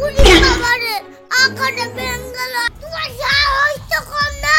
উনি বাবারে আঁকাটা বেঙ্গল তোমার সাহস তো কম না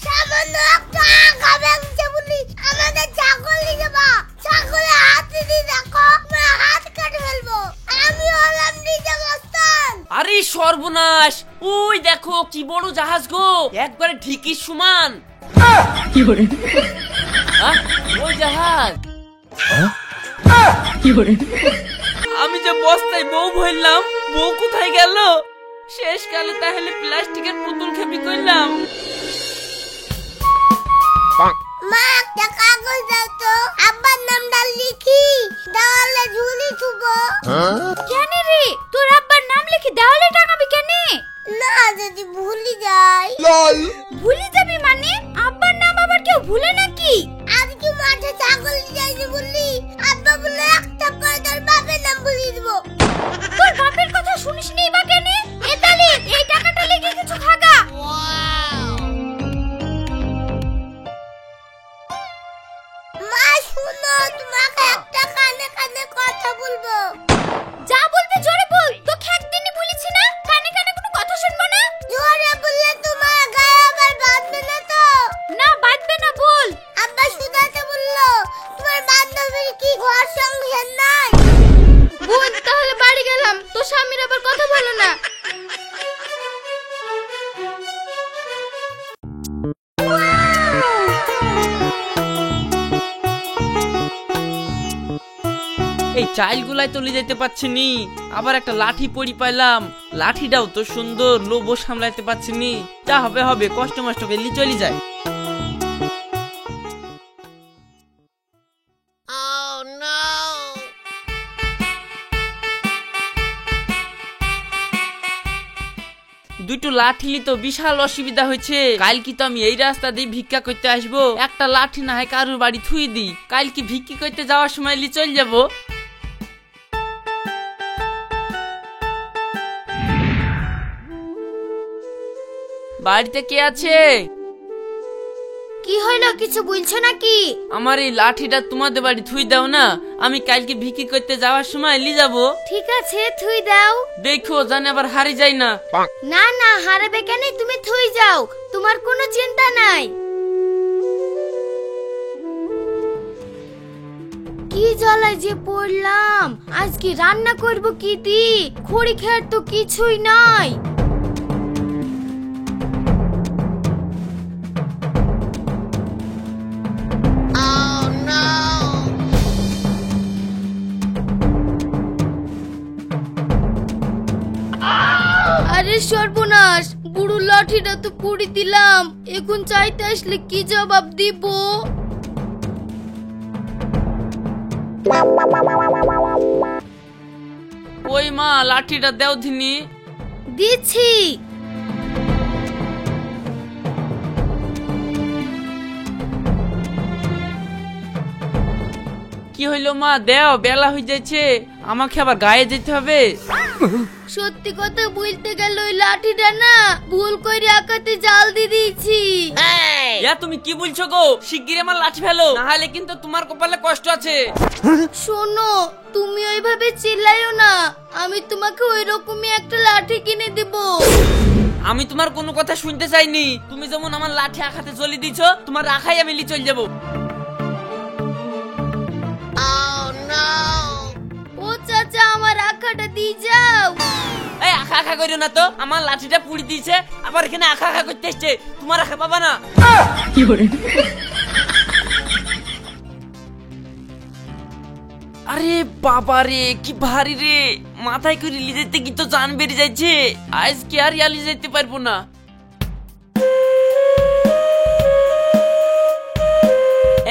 সামান্য একটা আঁকা ভেঙেছে বলি আমাদের ছাগল নিয়ে যাবা ছাগলের হাতে দিয়ে দেখো তোমার হাত কেটে ফেলবো আমি হলাম নিজে মস্তান। আরে সর্বনাশ, ওই দেখো কি বড় জাহাজ গো, একবারে ঠিকই সমান। কি করে ওই জাহাজ কি করে আমি যে বস্তায় বউ ভরলাম, বউ কোথায় গেল? শেষকালে তাহলে প্লাস্টিকের পুতুল খেপি করলাম। মা একটা কাগজ দাও তো আব্বার নামটা লিখি দেওয়ালে ঝুলি থুবো। কেন রে, তোর আব্বার নাম লিখে দেওয়ালে টাঙাবি কেন? না যদি ভুলে যাই। ভুলে যাবি মানে? আব্বার নাম আবার কেউ ভুলে নাকি? আজকে মাঠে ছাগল যাইনি বললি আব্বা বলে একটা করে তোর বাপের নাম বলিয়ে দিব। তোর বাপের কথা শুনিসনি বা কেন? এ তালি এই টাকাটা লেগে কিছু খাগা। মা শুনো তোমাকে একটা কানে কানে কথা বলবো। যা বলবি জোরে বল, তোকে একদিনই বলেছি না কানে কানে কোনো কথা শুনবো না। জোরে বললে তোমার গায়ে আবার বাঁধবে না তো? না বাঁধবে না, বল। আব্বা শুধাতে বললো তোমার বান্ধবীর কি ঘর সংসার নাই? বোন তাহলে বাড়ি গেলাম, তোর স্বামীর আবার কথা বলো না। এই চাইলগুলাই তো নিয়ে যেতে পারছি নি, আবার একটা লাঠি পড়ি পাইলাম, লাঠিটাও তো সুন্দর, লোভও সামলাইতে পারছি নি। যা হবে হবে, কষ্ট মষ্ট করলে চলে যায়। দুটো লাঠিলি তো বিশাল অসুবিধা হয়েছে। কাল কি তো আমি এই রাস্তা দিয়ে ভিক্ষা করতে আসবো, একটা লাঠি না হয় কারুর বাড়ি থুই দি, কাল কি ভিক্ষি করতে যাওয়ার সময় লি চল যাবো। বাড়িতে কে আছে? কি হইলো, কিছু বলছো নাকি? আমার এই লাঠিটা তোমাদের বাড়ি থুই দাও না, আমি কালকে ভিক্ষি করতে যাওয়ার সময় লি যাবো। ঠিক আছে থুই দাও। দেখো জানে আবার হারি যায় না। না না হারাবে কেন, তুমি থুই যাও, তোমার কোনো চিন্তা নাই। কি জ্বালায় যে পড়লাম, আজকে রান্না করব কি দি, খড়ি খের তো কিছুই নাই। আরে সর্বনাশ, বুড়ো লাঠিটা তো পুড়ি দিলাম, এখন চাইতে আসলে কি জবাব দিব? ওই মা লাঠিটা দেও ধিনি। দিচ্ছি। কি হইলো মা, দেও, বেলা হয়ে যাচ্ছে, আমাকে আবার গায়ে যেতে হবে। সত্যি কথা বলতে গেল ওই লাঠিটা না ভুল করে আকাতে জাল দিয়ে দিয়েছি। ইয়া তুমি কি বলছো গো, শিগগিরই আমার লাঠি ফেলো, না হলে কিন্তু তোমার কপালে কষ্ট আছে। শোনো তুমি ওইভাবে চিল্লাইও না, আমি তোমাকে ওই রকমই একটা লাঠি কিনে দেব। আমি তোমার কোনো কথা শুনতে চাইনি, তুমি যেমন আমার লাঠি আখাতে চলে দিছো, তোমার রাখাই আমি লি চলে যাবো। ও চাচা আমার আখাটা দিয়ে যাও। এই আখা আখা করিও না তো, আমার লাঠিটা পুড়ি দিয়েছে, আবার এখানে আখা আখা করতে এসছে, তোমার আখা পাবা না। কি করে আরে বাবা রে, কি ভারী রে, মাথায় করে লি যেতে কি তো জান বেরিয়ে যাচ্ছে, আজকে আর ইয়ালি যেতে পারবো না।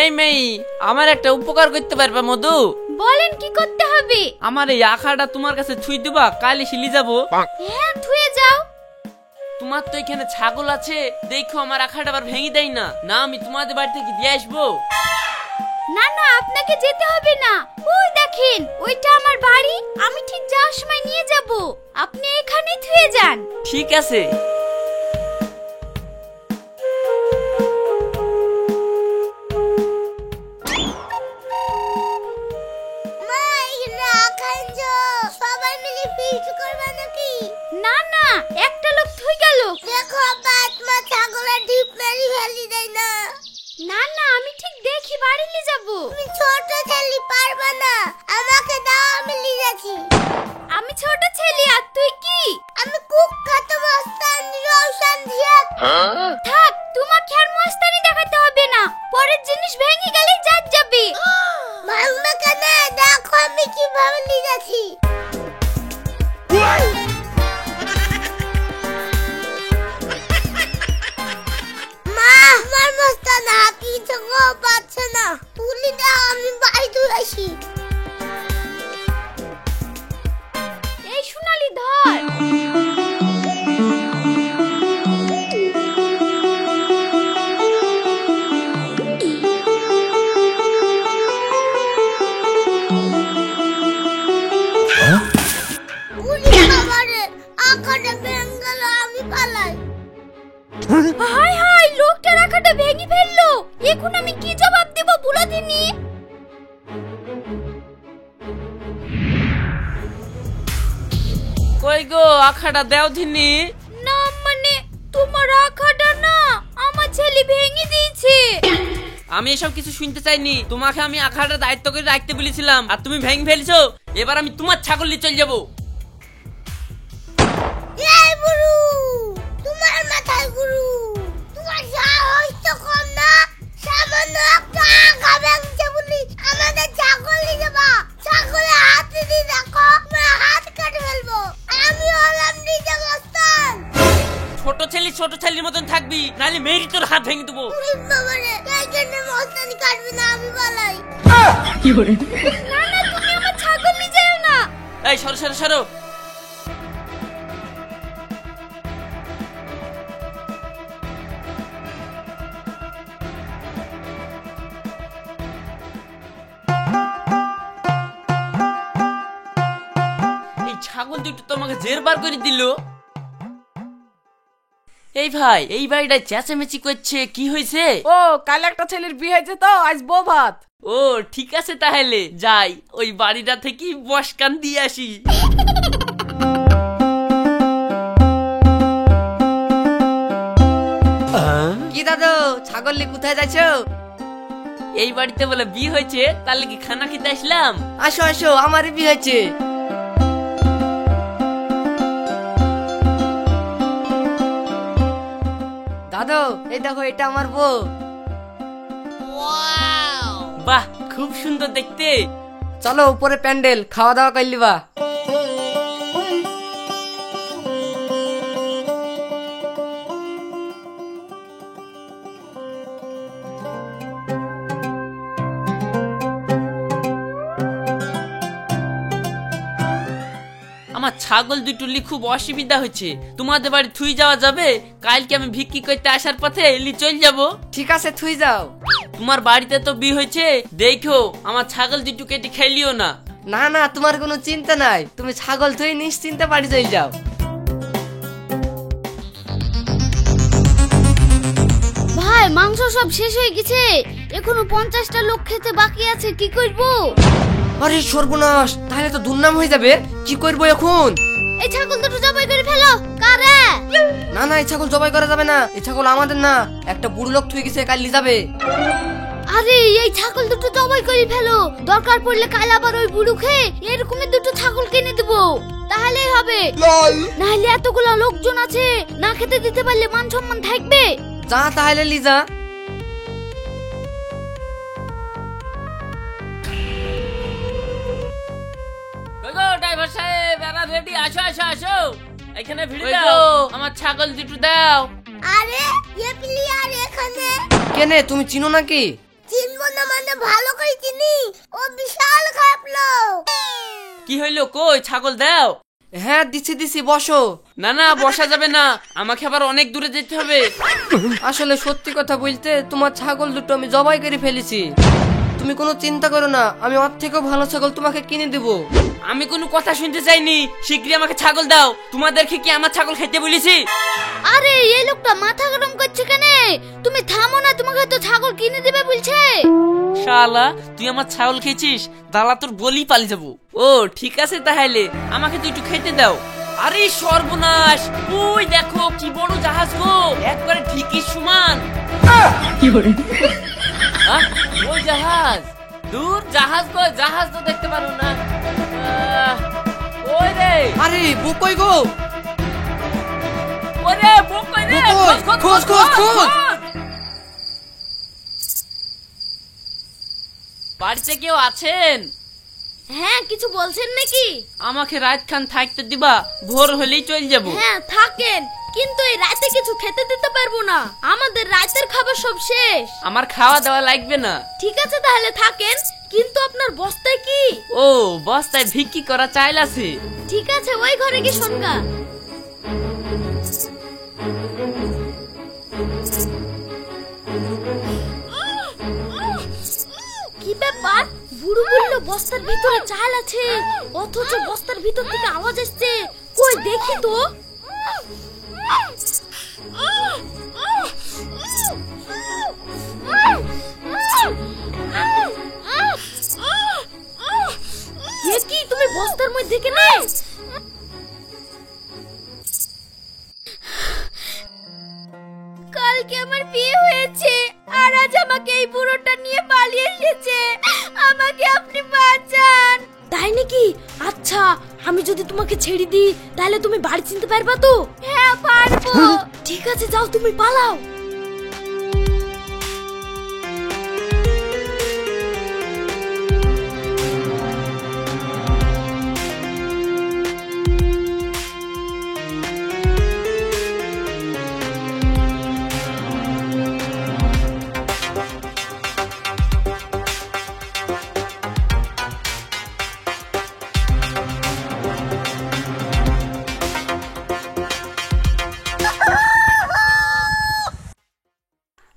এই মেয়ে, আমার একটা উপকার করতে পারবা মধু? বলেন কি করতে হবে? আমার এই আখাটা তোমার কাছে ছুঁই দিবা, কাল শিলি যাবো। হ্যাঁ থুয়ে যাও। তোমার তো এখানে ছাগল আছে, দেখো আমার আখাটা আবার ভেঙে দেয় না, না আমি তোমাদের বাড়ি থেকে দিয়ে আসবো। না না আপনাকে যেতে হবে না, ওই দেখেন ওইটা আমার বাড়ি, আমি ঠিক যাওয়ার সময় নিয়ে যাব, আপনি এখানেই থুয়ে যান। ঠিক আছে। মা এখানে আখাঞ্জ সবাই মিলে ফিস্ট করবে নাকি? যাবো। তুমি ছোট ছেলে পারবে না, আমাকে দাও, আমি নিয়ে যাচ্ছি। আমি ছোট ছেলে আর তুই কি? আমি কুখ্যাত মস্তান রওশন জিয়াদ। থাক, তোমাকে আর মস্তানি দেখাতে হবে না, পরের জিনিস ভেঙে গেলেই জাত যাবে। ভাঙবে কেন? দেখো আমি কিভাবে নিয়ে যাচ্ছি। মা, আমার মস্তান হাত কিছু পাচ্ছে না, তুলি দাও, আমি বাড়ি তুলে আসি। এই সোনালি ধর। উনি বাবারে, আঁকাটা ভেঙে গেল, আমি পালাই। হাই হাই, লোকটার আঁকাটা ভেঙে ফেললো। এখন আমি কি জবাব দেব বলে দিনি? কই গো আখাটা দেও দিনি? না মানে তোমার আঁকাটা না, আমার ছেলে ভেঙে দিয়েছে। আমি এসব কিছু শুনতে চাইনি। তোমাকে আমি আখাটার দায়িত্ব করে রাখতে বলেছিলাম আর তুমি ভেঙে ফেলছো। এবার আমি তোমার ছাগল নিয়ে চলে যাবো। এই বুড়ু, তোমার মাথায় গুরু, তোমার সাহস তো কম না। সামান্য একটা আঁকা ভেঙেছে বলি আমাদের ছাগল নিয়ে যাবা। ছাগলের হাতে দিয়ে দেখো, তোমার হাত কেটে ফেলবো। আমি হলাম নিজে মস্তান। ছোট ছেলের মতন থাকবি, নাহলে মেরি তোর হাত ভেঙে দেবো। উনি বাবারে, এই জন্য মস্তানি কাটবি না, আমি পালাই। কি করে? না না, তুমি আমার ছাগল নিয়ে যাও না। এই সরো সরো সরো। এই ছাগল দুটো তোমাকে জের বার করে দিল। এই ভাই, এই বাড়িটা চেঁচামেচি করছে, কি হয়েছে? ও, কাল একটা ছেলের বিয়ে হয়েছে তো আজ বউ ভাত। ও ঠিক আছে, তাহলে যাই, ওই বাড়িটা থেকে বসকান দিয়ে আসি। কি দাদু, ছাগল নিয়ে কোথায় যাচ্ছো? এই বাড়িতে বলে বিয়ে হয়েছে, তাহলে কি খানা খেতে আসলাম। আসো আসো, আমারই বিয়ে হয়েছে। দাদু, এই দেখো, এটা আমার বউ। বাহ, খুব সুন্দর দেখতে। চলো উপরে প্যান্ডেল, খাওয়া দাওয়া করলি বা। আমার ছাগল দুটোলি খুব অসুবিধা হচ্ছে, তোমাদের বাড়ি থুই যাওয়া যাবে? কালকে আমি ভিক্ষি করতে আসার পথে এলি চল যাব। ঠিক আছে, থুই যাও। তোমার বাড়িতে তো বিয়ে হয়েছে, দেখো আমার ছাগল দুটো কেটে খেলিও না। না না, তোমার কোনো চিন্তা নাই, তুমি ছাগল থুই নিশ্চিন্তে বাড়ি চলে যাও। ভাই, মাংস সব শেষ হয়ে গেছে, এখনো 50টা লোক খেতে বাকি আছে, কি করব? আরে সর্বনাশ, তাহলে তো দুর্নাম হয়ে যাবে, কি করবো এখন? এই ছাগল দুটো জবাই করে ফেলো। কারে? না না, এই ছাগল জবাই করা যাবে না, এই ছাগল আমাদের না, একটা বুড়ো লোক থুই গেছে, কাল নিয়ে যাবে। আরে এই ছাগল দুটো জবাই করে ফেলো, দরকার পড়লে কাল আবার ওই বুড়ুকে এরকমই দুটো ছাগল কিনে দেবো, তাহলেই হবে। নাহলে এতগুলো লোকজন আছে, না খেতে দিতে পারলে মান সম্মান থাকবে? যা তাহলে লিজা। ড্রাইভার সাহেব, এরা রেডি, আসো আসো আসো, এখানে ভিড় দাও, আমার ছাগল দুটো দাও। আরে এ প্লেয়ার এখানে কেনে, তুমি চিনো নাকি? চিনবো না মানে ভালো করে চিনি, ও বিশাল খারাপ লোক। কি হইলো, কই ছাগল দাও? হ্যাঁ দিছি দিছি, বসো। না না, বসা যাবে না, আমাকে আবার অনেক দূরে যেতে হবে। আসলে সত্যি কথা বলতে, তোমার ছাগল দুটো আমি জবাই করে ফেলেছি। তুমি কোনো চিন্তা করো না, আমি ওর থেকেও ভালো ছাগল তোমাকে কিনে দেবো। আমি কোনো কথা শুনতে চাইনি, শীঘ্রই আমাকে ছাগল দাও। তোমাদেরকে কি আমার ছাগল খেতে বলেছি? আরে এই লোকটা মাথা গরম করছে কেন? তুমি থামো না, তোমাকে তো ছাগল কিনে দেবে বলছে। শালা, তুই আমার ছাগল খেয়েছিস, দালা তোর বলি পালি যাবো। ও ঠিক আছে, তাহলে আমাকে তুই একটু খেতে দাও। আরে সর্বনাশ, ওই দেখো কি বড় জাহাজ গো, একবারে ঠিকই সমান। কি করে? ওই জাহাজ দূর জাহাজ কই, জাহাজ তো দেখতে পারো না। ওই রে, আরে বউ কই গো? ওরে বউ কই রে, বউ কই? খোঁজ, খোঁজ, খোঁজ। বাড়িতে কেউ আছেন? হ্যাঁ, কিছু বলছেন নাকি? আমাকে রাত খান থাকতে দিবা, ভোর হলেই চল যাব। হ্যাঁ থাকেন, কিন্তু এই রাতে কিছু খেতে দিতে পারবো না, আমাদের রাতের খাবার সব শেষ। আমার খাওয়া দাওয়া লাগবে না। ঠিক আছে তাহলে থাকেন, কিন্তু আপনার বস্তায় কি? ও, বস্তায় ভিক্ষি করা চাইল আছে। ঠিক আছে, ওই ঘরে কি শোনগা। কি ব্যাপার, বুড়ো বললো বস্তার ভিতরে চাল আছে, অথচ বস্তার ভিতর থেকে আওয়াজ আসছে, কই দেখি তো। এ কি, তুমি বস্তার মধ্যে কেনে? কালকে আমার বিয়ে হয়েছে, আর আজ আমাকে এই বুড়োটা নিয়ে পালিয়ে এসেছে, আমাকে আপনি বাঁচান। তাই নাকি? আচ্ছা, আমি যদি তোমাকে ছেড়ে দিই তাহলে তুমি বাড়ি চিনতে পারবা তো? হ্যাঁ পারবো। ঠিক আছে, যাও তুমি পালাও।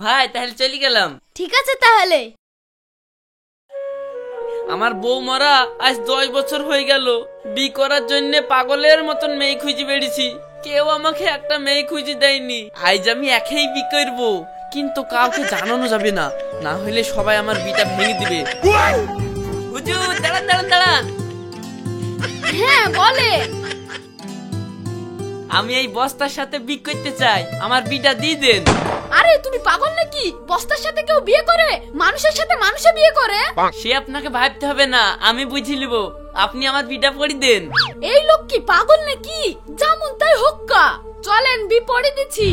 ভাই তাহলে চলে গেলাম। ঠিক আছে তাহলে। আমার বউ মরা আজ 10 বছর হয়ে গেল। বি করার জন্য পাগলের মতন মেয়ে খুঁজে বেড়েছি, কেউ আমাকে একটা মেয়ে খুঁজে দেয়নি। আজ আমি একাই বি করব, কিন্তু কাউকে জানানো যাবে না, না হলে সবাই আমার বিটা ভেঙে দিবে। হুজুর দাঁড়ান দাঁড়ান দাঁড়ান। হ্যাঁ বলে। আমি এই বস্তার সাথে বি করতে চাই, আমার বিটা দিয়ে দেন। আরে তুমি পাগল নাকি? বস্তার সাথে কেউ বিয়ে করে? মানুষের সাথে মানুষে বিয়ে করে? সে আপনাকে ভাবতে হবে না, আমি বুঝে নিব। আপনি আমার বিটা পড়ি দেন। এই লোক কি পাগল নাকি? যেমন তাই হোক্কা, চলেন বি পড়ে দিচ্ছি।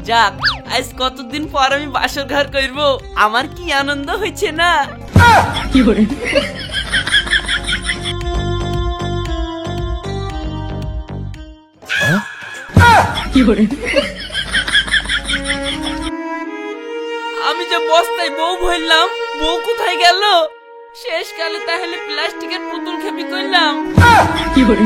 যাক, আজ কতদিন পর আমি বাসর ঘর করব, আমার কি আনন্দ হয়েছে না। কি করে? কি করে? আমি যে বস্তায় বউ ভরলাম, বউ কোথায় গেল? শেষকালে তাহলে প্লাস্টিকের পুতুল খেপি করলাম। কি করে?